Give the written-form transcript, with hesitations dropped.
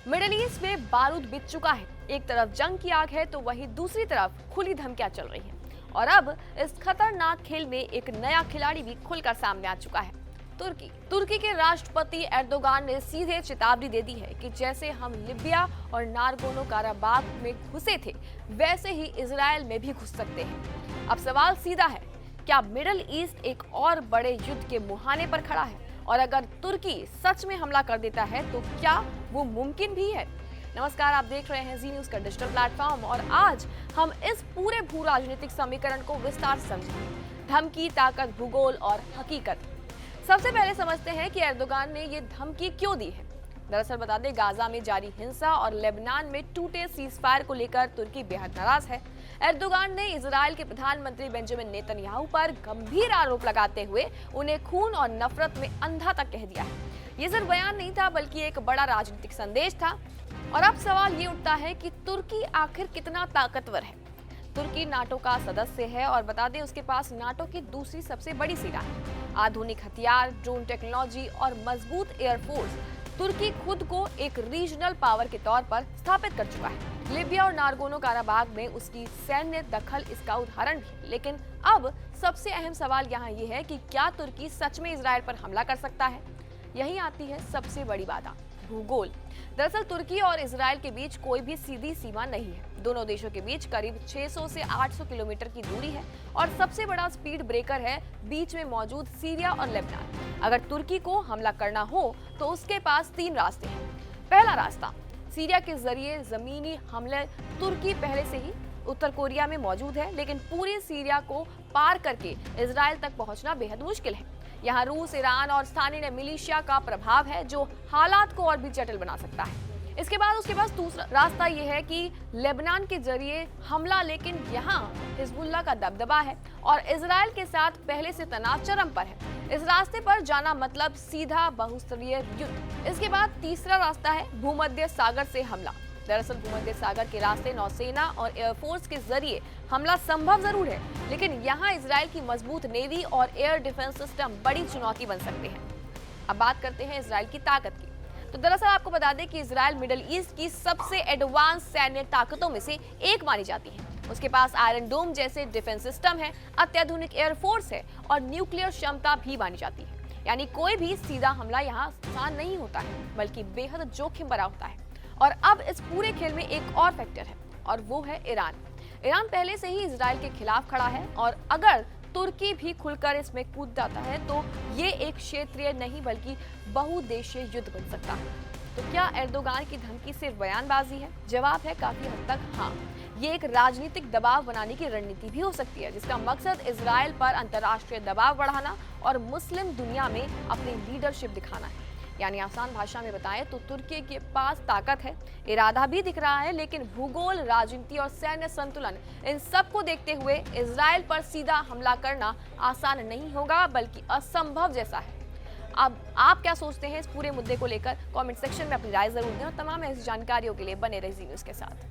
Middle east में बारूद बिक चुका है। एक तरफ जंग की आग है तो वहीं दूसरी तरफ खुली धमकियां चल रही हैं। और अब इस खतरनाक खेल में एक नया खिलाड़ी भी खुलकर सामने आ चुका है, तुर्की के राष्ट्रपति एर्दोगान ने सीधे चेतावनी दे दी है कि जैसे हम लिबिया और नागोर्नो काराबाख में घुसे थे, वैसे ही इजराइल में भी घुस सकते हैं। अब सवाल सीधा है, क्या मिडिल ईस्ट एक और बड़े युद्ध के मुहाने पर खड़ा है? और अगर तुर्की सच में हमला कर देता है तो क्या वो मुमकिन भी है? नमस्कार, आप देख रहे हैं जी न्यूज़ का डिजिटल प्लेटफॉर्म और आज हम इस पूरे भू राजनीतिक समीकरण को विस्तार से समझेंगे। धमकी, ताकत, भूगोल और हकीकत। सबसे पहले समझते हैं कि एर्दोगान ने ये धमकी क्यों दी है। दरअसल बता दें, गाजा में जारी हिंसा और लेबनान में टूटे सीजफायर को लेकर तुर्की बेहद नाराज है। एर्दोगान ने इजराइल के प्रधानमंत्री बेंजामिन नेतन्याहू पर गंभीर आरोप लगाते हुए उन्हें खून और नफरत में अंधा तक कह दिया है। ये सिर्फ बयान नहीं था, बल्कि एक बड़ा राजनीतिक संदेश था। और अब सवाल ये उठता है कि तुर्की आखिर कितना ताकतवर है। तुर्की नाटो का सदस्य है और बता दें, उसके पास नाटो की दूसरी सबसे बड़ी सेना है। आधुनिक हथियार, ड्रोन टेक्नोलॉजी और मजबूत एयरफोर्स तुर्की खुद को एक रीजनल पावर के तौर पर स्थापित कर चुका है। लिबिया और नागोर्नो काराबाख में उसकी सैन्य दखल इसका उदाहरण भी। लेकिन अब सबसे अहम सवाल यहाँ ये है कि क्या तुर्की सच में इजराइल पर हमला कर सकता है? यहीं आती है सबसे बड़ी बात, भूगोल। दरअसल तुर्की और इजराइल के बीच कोई भी सीधी सीमा नहीं है। दोनों देशों के बीच करीब 600 से 800 किलोमीटर की दूरी है और सबसे बड़ा स्पीड ब्रेकर है बीच में मौजूद सीरिया और लेबनान। अगर तुर्की को हमला करना हो तो उसके पास 3 रास्ते हैं। पहला रास्ता, सीरिया के जरिए जमीनी हमले। तुर्की पहले से ही उत्तर कोरिया में मौजूद है, लेकिन पूरी सीरिया को पार करके इजराइल तक पहुंचना बेहद मुश्किल है। यहाँ रूस, ईरान और स्थानीय मिलिशिया का प्रभाव है, जो हालात को और भी जटिल बना सकता है। उसके पास दूसरा रास्ता यह है कि लेबनान के जरिए हमला, लेकिन यहाँ हिजबुल्लाह का दबदबा है और इजराइल के साथ पहले से तनाव चरम पर है। इस रास्ते पर जाना मतलब सीधा बहुस्तरीय युद्ध। इसके बाद तीसरा रास्ता है भूमध्य सागर से हमला। दरअसल भूमध्य सागर के रास्ते नौसेना और एयरफोर्स के जरिए हमला संभव जरूर है, लेकिन यहाँ इजराइल की मजबूत नेवी और एयर डिफेंस सिस्टम बड़ी चुनौती बन सकते हैं। अब बात करते हैं इजराइल की ताकत की। तो दरअसल आपको बता दें कि इजराइल मिडिल ईस्ट की सबसे एडवांस सैन्य ताकतों में से एक मानी जाती है। उसके पास आयरन डोम जैसे डिफेंस सिस्टम है, अत्याधुनिक एयरफोर्स है और न्यूक्लियर क्षमता भी मानी जाती है। यानी कोई भी सीधा हमला यहाँ आसान नहीं होता है, बल्कि बेहद जोखिम भरा होता है। और अब इस पूरे खेल में एक और फैक्टर है और वो है ईरान। ईरान पहले से ही इजराइल के खिलाफ खड़ा है और अगर तुर्की भी खुलकर इसमें कूद जाता है तो ये एक क्षेत्रीय नहीं बल्कि बहुदेशीय युद्ध बन सकता है। तो क्या एर्दोगान की धमकी सिर्फ बयानबाजी है? जवाब है काफी हद तक हाँ। ये एक राजनीतिक दबाव बनाने की रणनीति भी हो सकती है, जिसका मकसद इजराइल पर अंतर्राष्ट्रीय दबाव बढ़ाना और मुस्लिम दुनिया में अपनी लीडरशिप दिखाना है। यानी आसान भाषा में बताएं तो तुर्की के पास ताकत है, इरादा भी दिख रहा है, लेकिन भूगोल, राजनीति और सैन्य संतुलन, इन सब को देखते हुए इजराइल पर सीधा हमला करना आसान नहीं होगा, बल्कि असंभव जैसा है। अब आप क्या सोचते हैं इस पूरे मुद्दे को लेकर? कमेंट सेक्शन में अपनी राय जरूर दें और तमाम ऐसी जानकारियों के लिए बने रहिए जी न्यूज़ के साथ।